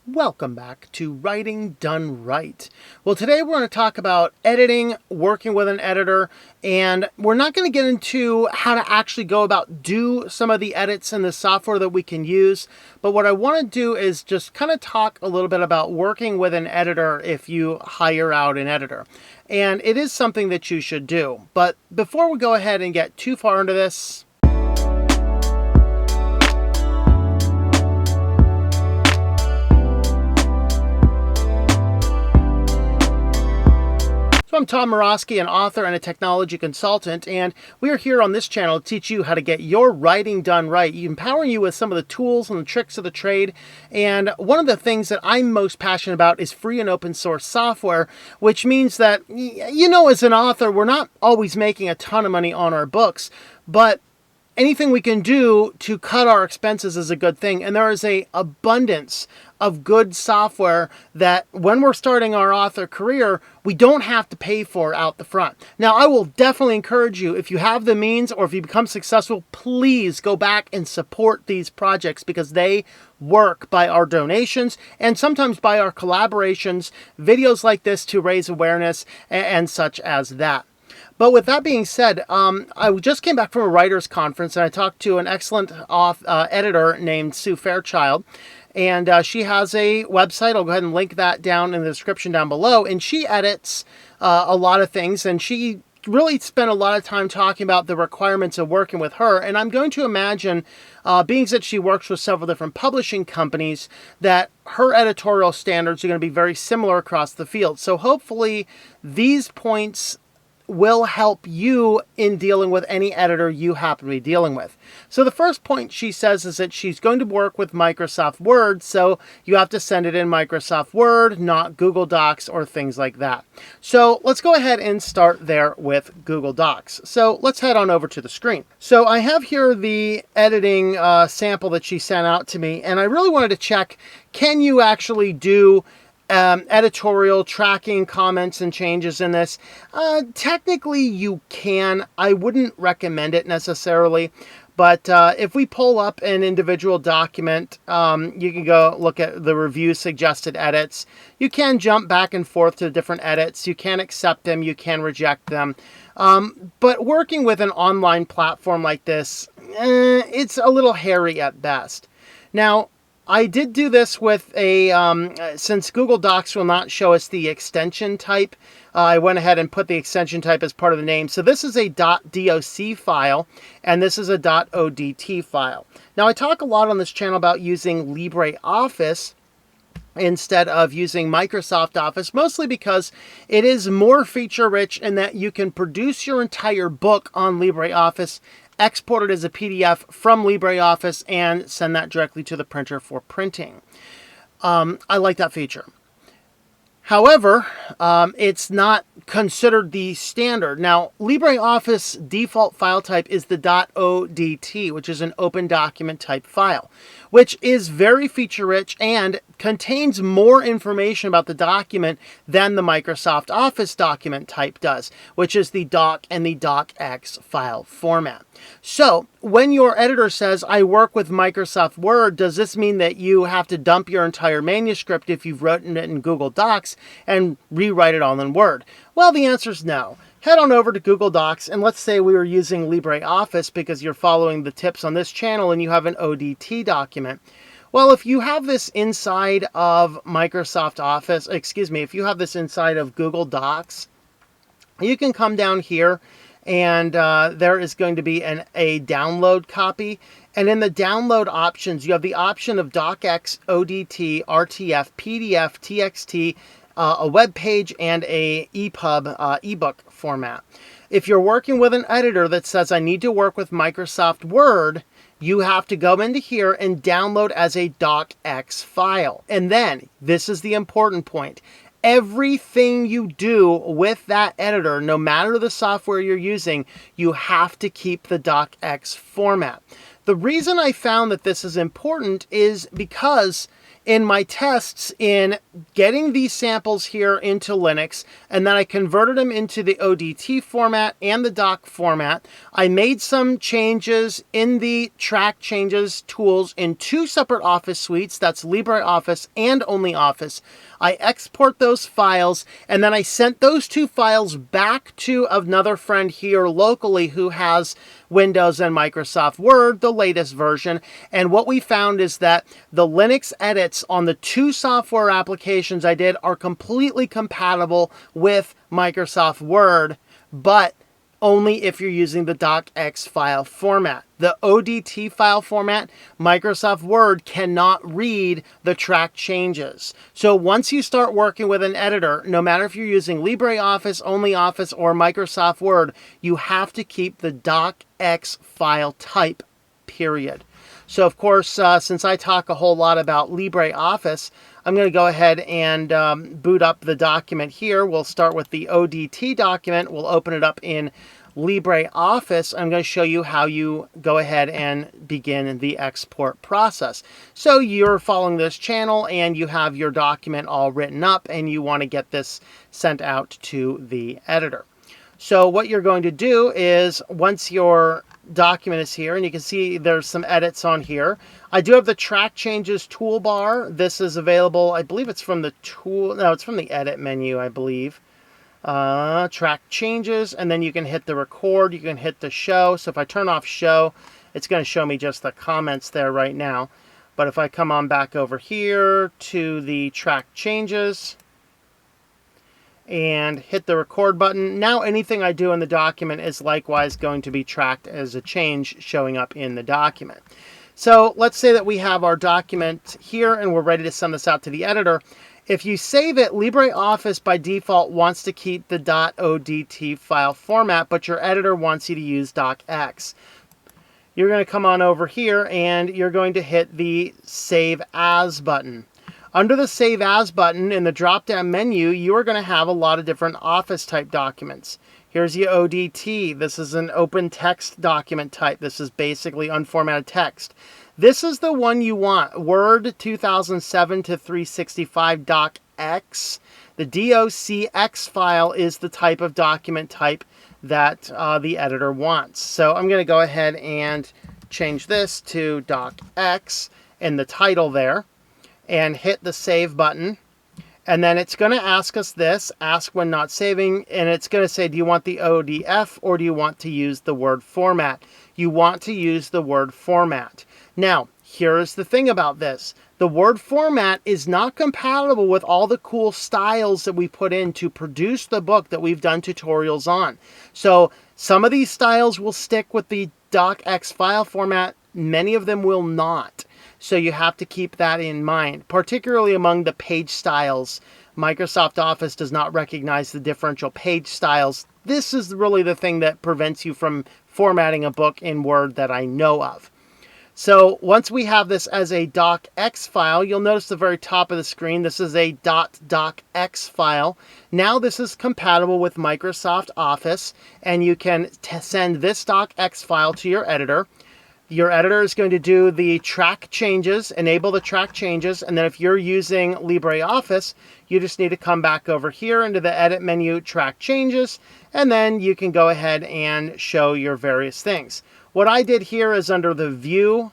Welcome back to Writing Done Right. Well, today we're going to talk about editing, working with an editor, and we're not going to get into how to actually go about do some of the edits in the software that we can use. But what I want to do is just kind of talk a little bit about working with an editor if you hire out an editor. And it is something that you should do. But before we go ahead and get too far into this, so I'm Tom Morosky, an author and a technology consultant, and we are here on this channel to teach you how to get your writing done right, empowering you with some of the tools and the tricks of the trade. And one of the things that I'm most passionate about is free and open source software, which means that, as an author, we're not always making a ton of money on our books, but anything we can do to cut our expenses is a good thing. And there is an abundance of good software that when we're starting our author career, we don't have to pay for out the front. Now, I will definitely encourage you, if you have the means or if you become successful, please go back and support these projects because they work by our donations and sometimes by our collaborations, videos like this to raise awareness and such as that. But with that being said, I just came back from a writers' conference and I talked to an excellent editor named Sue Fairchild. And she has a website. I'll go ahead and link that down in the description down below. And she edits a lot of things. And she really spent a lot of time talking about the requirements of working with her. And I'm going to imagine, being that she works with several different publishing companies, that her editorial standards are going to be very similar across the field. So hopefully these points will help you in dealing with any editor you happen to be dealing with. So the first point she says is that she's going to work with Microsoft Word, so you have to send it in Microsoft Word, not Google Docs or things like that. So let's go ahead and start there with Google Docs. So let's head on over to the screen. So I have here the editing sample that she sent out to me, and I really wanted to check, can you actually do editorial tracking comments and changes in this? Technically you can. I wouldn't recommend it necessarily, but if we pull up an individual document, you can go look at the review suggested edits. You can jump back and forth to different edits. You can accept them, you can reject them. But working with an online platform like this, it's a little hairy at best. Now, I did do this with since Google Docs will not show us the extension type, I went ahead and put the extension type as part of the name. So this is a .doc file, and this is a .odt file. Now, I talk a lot on this channel about using LibreOffice instead of using Microsoft Office, mostly because it is more feature-rich in that you can produce your entire book on LibreOffice, export it as a PDF from LibreOffice, and send that directly to the printer for printing. I like that feature. However, it's not considered the standard. Now, LibreOffice default file type is the .odt, which is an open document type file, which is very feature-rich and contains more information about the document than the Microsoft Office document type does, which is the doc and the docx file format. So when your editor says, I work with Microsoft Word, does this mean that you have to dump your entire manuscript if you've written it in Google Docs and rewrite it all in Word? Well, the answer is no. Head on over to Google Docs, and let's say we were using LibreOffice because you're following the tips on this channel and you have an ODT document. Well, if you have this inside of Microsoft Office, if you have this inside of Google Docs, you can come down here and there is going to be a download copy. And in the download options, you have the option of docx, ODT, RTF, PDF, TXT, a web page, and a EPUB ebook format. If you're working with an editor that says, I need to work with Microsoft Word, you have to go into here and download as a docx file. And then, this is the important point, everything you do with that editor, no matter the software you're using, you have to keep the docx format. The reason I found that this is important is because in my tests in getting these samples here into Linux, and then I converted them into the ODT format and the doc format. I made some changes in the track changes tools in two separate Office suites. That's LibreOffice and OnlyOffice. I export those files, and then I sent those two files back to another friend here locally who has Windows and Microsoft Word, the latest version. And what we found is that the Linux edits on the two software applications I did are completely compatible with Microsoft Word, but only if you're using the docx file format. The ODT file format, Microsoft Word cannot read the track changes. So once you start working with an editor, no matter if you're using LibreOffice, OnlyOffice, or Microsoft Word, you have to keep the docx file type, period. So of course, since I talk a whole lot about LibreOffice, I'm going to go ahead and boot up the document here. We'll start with the ODT document. We'll open it up in LibreOffice. I'm going to show you how you go ahead and begin the export process. So you're following this channel and you have your document all written up and you want to get this sent out to the editor. So what you're going to do is, once your document is here, and you can see there's some edits on here. I do have the track changes toolbar. This is available, I believe it's from the tool, no, it's from the edit menu, I believe. Track changes, and then you can hit the record, you can hit the show. So if I turn off show, it's going to show me just the comments there right now. But if I come on back over here to the track changes and hit the record button, now anything I do in the document is likewise going to be tracked as a change showing up in the document. So let's say that we have our document here and we're ready to send this out to the editor. If you save it, LibreOffice by default wants to keep the .odt file format, but your editor wants you to use docx. You're going to come on over here and you're going to hit the Save As button. Under the Save As button in the drop-down menu, you are going to have a lot of different Office type documents. Here's your ODT. This is an open text document type. This is basically unformatted text. This is the one you want, Word 2007 to 365 docx. The docx file is the type of document type that the editor wants. So I'm going to go ahead and change this to docx in the title there, and hit the Save button. And then it's going to ask us this, ask when not saving, and it's going to say, do you want the ODF or do you want to use the Word format? You want to use the Word format. Now, here's the thing about this. The Word format is not compatible with all the cool styles that we put in to produce the book that we've done tutorials on. So some of these styles will stick with the docx file format. Many of them will not. So you have to keep that in mind, particularly among the page styles. Microsoft Office does not recognize the differential page styles. This is really the thing that prevents you from formatting a book in Word that I know of. So once we have this as a docx file, you'll notice the very top of the screen, this is a .docx file. Now this is compatible with Microsoft Office, and you can send this docx file to your editor. Your editor is going to do the track changes, enable the track changes, and then if you're using LibreOffice, you just need to come back over here into the edit menu, track changes, and then you can go ahead and show your various things. What I did here is under the View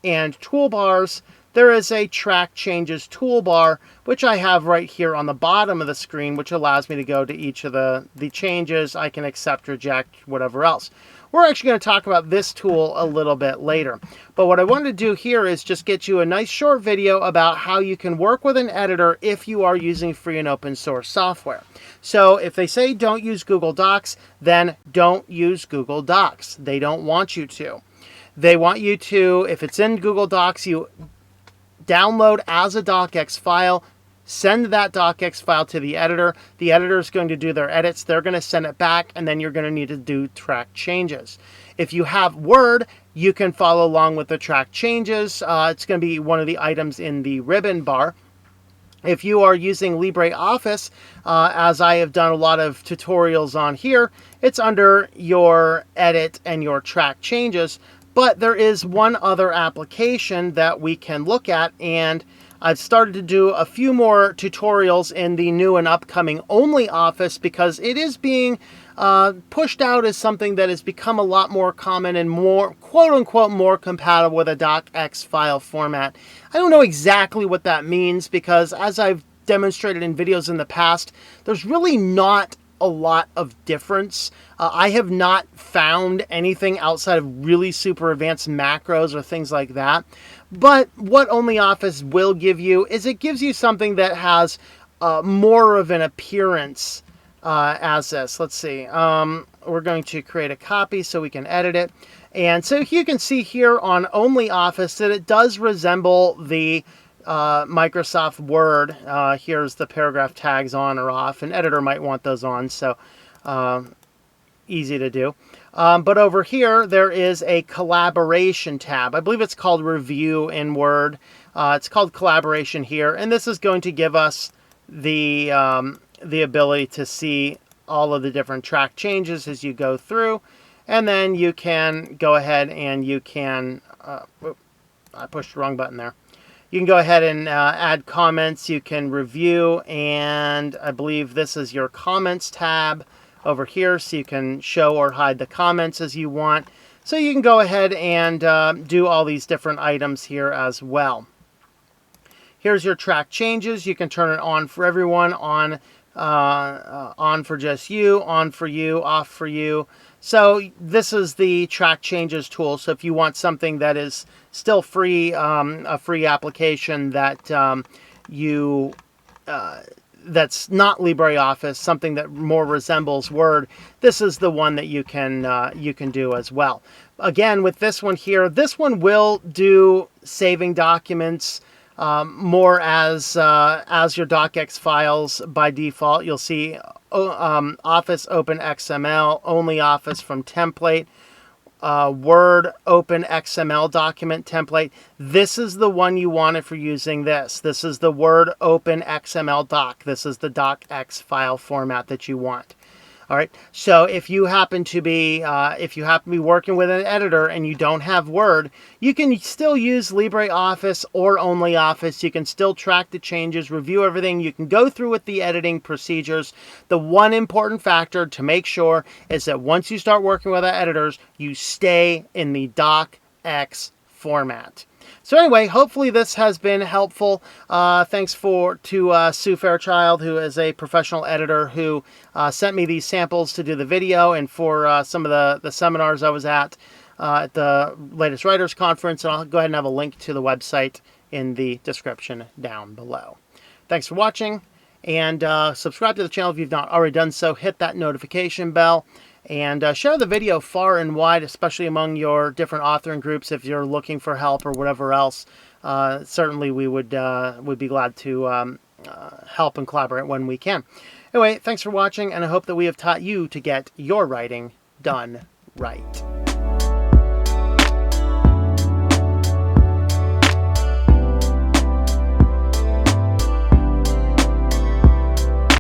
and Toolbars, there is a Track Changes toolbar, which I have right here on the bottom of the screen, which allows me to go to each of the changes. I can accept, reject, whatever else. We're actually going to talk about this tool a little bit later. But what I wanted to do here is just get you a nice short video about how you can work with an editor if you are using free and open source software. So if they say don't use Google Docs, then don't use Google Docs. They don't want you to. They want you to, if it's in Google Docs, you download as a docx file, send that docx file to the editor. The editor is going to do their edits. They're going to send it back, and then you're going to need to do track changes. If you have Word, you can follow along with the track changes. It's going to be one of the items in the ribbon bar. If you are using LibreOffice, as I have done a lot of tutorials on here, it's under your edit and your track changes. But there is one other application that we can look at, and I've started to do a few more tutorials in the new and upcoming OnlyOffice because it is being pushed out as something that has become a lot more common and more, quote-unquote, more compatible with a docx file format. I don't know exactly what that means because, as I've demonstrated in videos in the past, there's really not a lot of difference. I have not found anything outside of really super advanced macros or things like that. But what OnlyOffice will give you is it gives you something that has more of an appearance as this. Let's see. We're going to create a copy so we can edit it. And so you can see here on OnlyOffice that it does resemble the Microsoft Word. Here's the paragraph tags on or off. An editor might want those on, so easy to do. But over here, there is a collaboration tab. I believe it's called Review in Word. It's called Collaboration here, and this is going to give us the ability to see all of the different track changes as you go through, and then you can go ahead and you can, I pushed the wrong button there. You can go ahead and add comments, you can review, and I believe this is your comments tab over here, so you can show or hide the comments as you want. So you can go ahead and do all these different items here as well. Here's your track changes. You can turn it on for everyone, on for just you, on for you, off for you. So this is the track changes tool. So if you want something that is still free, a free application that that's not LibreOffice, something that more resembles Word, this is the one that you can do as well. Again, with this one here, this one will do saving documents more as your docx files by default. You'll see Office Open XML, OnlyOffice from template, Word Open XML document template. This is the one you want if you're using this. This is the Word Open XML doc. This is the docx file format that you want. All right. So if you happen to be working with an editor and you don't have Word, you can still use LibreOffice or OnlyOffice. You can still track the changes, review everything. You can go through with the editing procedures. The one important factor to make sure is that once you start working with editors, you stay in the docx format. So anyway, hopefully this has been helpful. Thanks to Sue Fairchild, who is a professional editor, who sent me these samples to do the video, and for some of the seminars I was at the latest writers conference. And I'll go ahead and have a link to the website in the description down below. Thanks for watching, and subscribe to the channel if you've not already done so. Hit that notification bell. And share the video far and wide, especially among your different authoring groups if you're looking for help or whatever else. Certainly we would be glad to help and collaborate when we can. Anyway, thanks for watching, and I hope that we have taught you to get your writing done right.